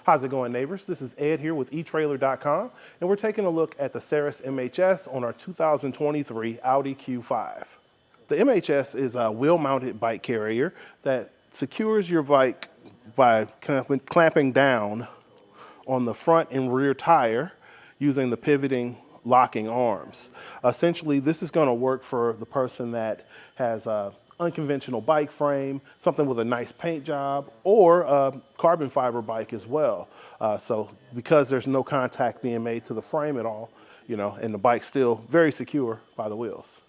How's it going, neighbors? This is Ed here with etrailer.com, and we're taking a look at the Saris MHS on our 2023 Audi Q5. The MHS is a wheel-mounted bike carrier that secures your bike by clamping down on the front and rear tire using the pivoting locking arms. Essentially, this is going to work for the person that has a unconventional bike frame, something with a nice paint job, or a carbon fiber bike as well. So because there's no contact being made to the frame at all, and the bike's still very secure by the wheels.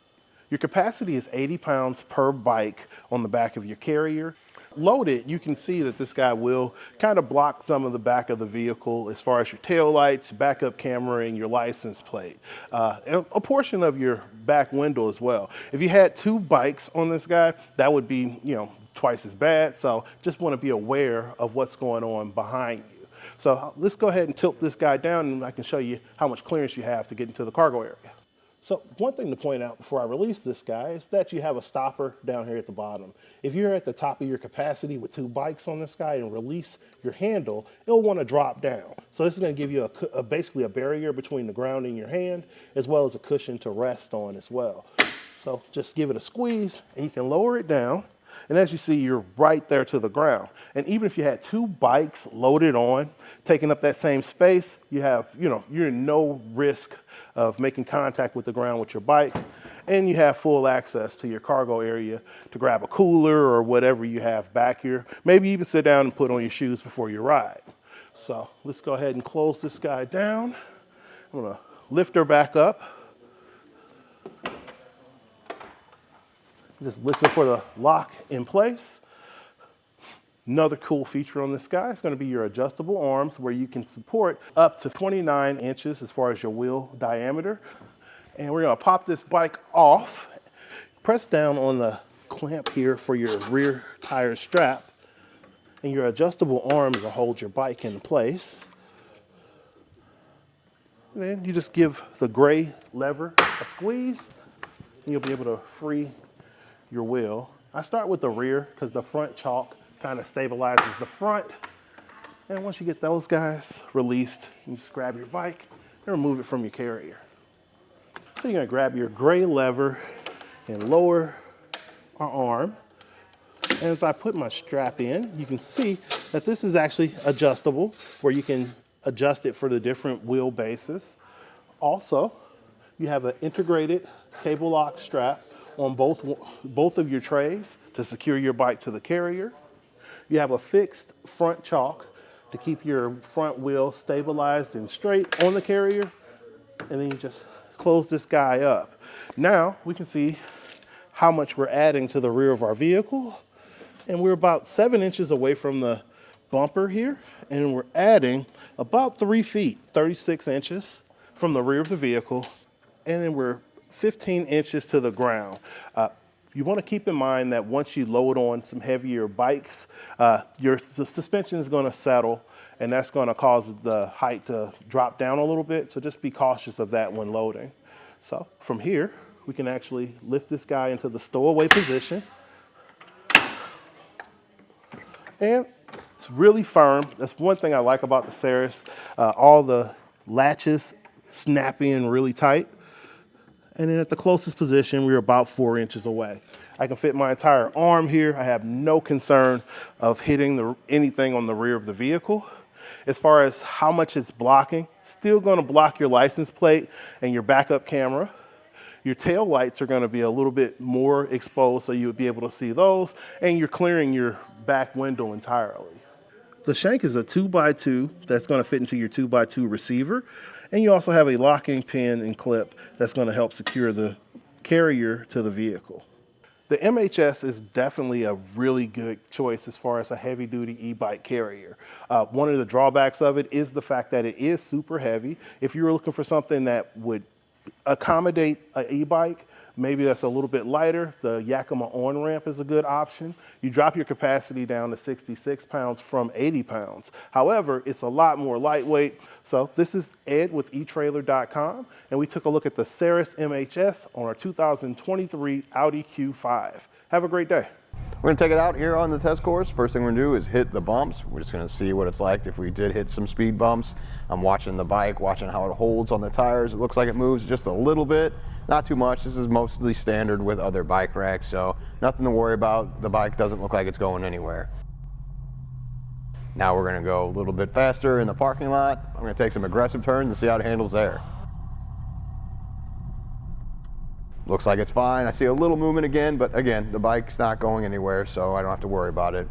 Your capacity is 80 pounds per bike on the back of your carrier. Loaded, you can see that this guy will kind of block some of the back of the vehicle as far as your tail lights, backup camera, and your license plate. And a portion of your back window as well. If you had two bikes on this guy, that would be, twice as bad. So just want to be aware of what's going on behind you. So let's go ahead and tilt this guy down and I can show you how much clearance you have to get into the cargo area. So one thing to point out before I release this guy is that you have a stopper down here at the bottom. If you're at the top of your capacity with two bikes on this guy and release your handle, it'll want to drop down. So this is going to give you basically a barrier between the ground and your hand, as well as a cushion to rest on as well. So just give it a squeeze and you can lower it down. And as you see, you're right there to the ground. And even if you had two bikes loaded on, taking up that same space, you're in no risk of making contact with the ground with your bike. And you have full access to your cargo area to grab a cooler or whatever you have back here. Maybe even sit down and put on your shoes before you ride. So let's go ahead and close this guy down. I'm gonna lift her back up. Just listen for the lock in place. Another cool feature on this guy is going to be your adjustable arms, where you can support up to 29 inches as far as your wheel diameter. And we're going to pop this bike off. Press down on the clamp here for your rear tire strap, and your adjustable arms will hold your bike in place. And then you just give the gray lever a squeeze, and you'll be able to free your wheel. I start with the rear because the front chalk kind of stabilizes the front. And once you get those guys released, you just grab your bike and remove it from your carrier. So you're gonna grab your gray lever and lower our arm. And as I put my strap in, you can see that this is actually adjustable, where you can adjust it for the different wheel bases. Also, you have an integrated cable lock strap on both of your trays to secure your bike to the carrier. You have a fixed front chalk to keep your front wheel stabilized and straight on the carrier. And then you just close this guy up. Now we can see how much we're adding to the rear of our vehicle. And we're about 7 inches away from the bumper here. And we're adding about 3 feet, 36 inches from the rear of the vehicle. And then we're 15 inches to the ground. You want to keep in mind that once you load on some heavier bikes, the suspension is going to settle, and that's going to cause the height to drop down a little bit. So just be cautious of that when loading. So from here, we can actually lift this guy into the stowaway position. And it's really firm. That's one thing I like about the Saris. All the latches snap in really tight. And then at the closest position, we're about 4 inches away. I can fit my entire arm here. I have no concern of hitting anything on the rear of the vehicle. As far as how much it's blocking, still gonna block your license plate and your backup camera. Your tail lights are gonna be a little bit more exposed, so you would be able to see those, and you're clearing your back window entirely. The shank is a 2x2 that's going to fit into your 2x2 receiver. And you also have a locking pin and clip that's going to help secure the carrier to the vehicle. The MHS is definitely a really good choice as far as a heavy duty e-bike carrier. One of the drawbacks of it is the fact that it is super heavy. If you're looking for something that would accommodate an e-bike, maybe that's a little bit lighter, the Yakima on-ramp is a good option. You drop your capacity down to 66 pounds from 80 pounds. However, it's a lot more lightweight. So this is Ed with etrailer.com, and we took a look at the Saris MHS on our 2023 Audi Q5. Have a great day. We're gonna take it out here on the test course. First thing we're gonna do is hit the bumps. We're just gonna see what it's like if we did hit some speed bumps. I'm watching the bike, watching how it holds on the tires. It looks like it moves just a little bit, not too much. This is mostly standard with other bike racks, so nothing to worry about. The bike doesn't look like it's going anywhere. Now we're gonna go a little bit faster in the parking lot. I'm gonna take some aggressive turns and see how it handles there. Looks like it's fine. I see a little movement again, but again, the bike's not going anywhere, so I don't have to worry about it.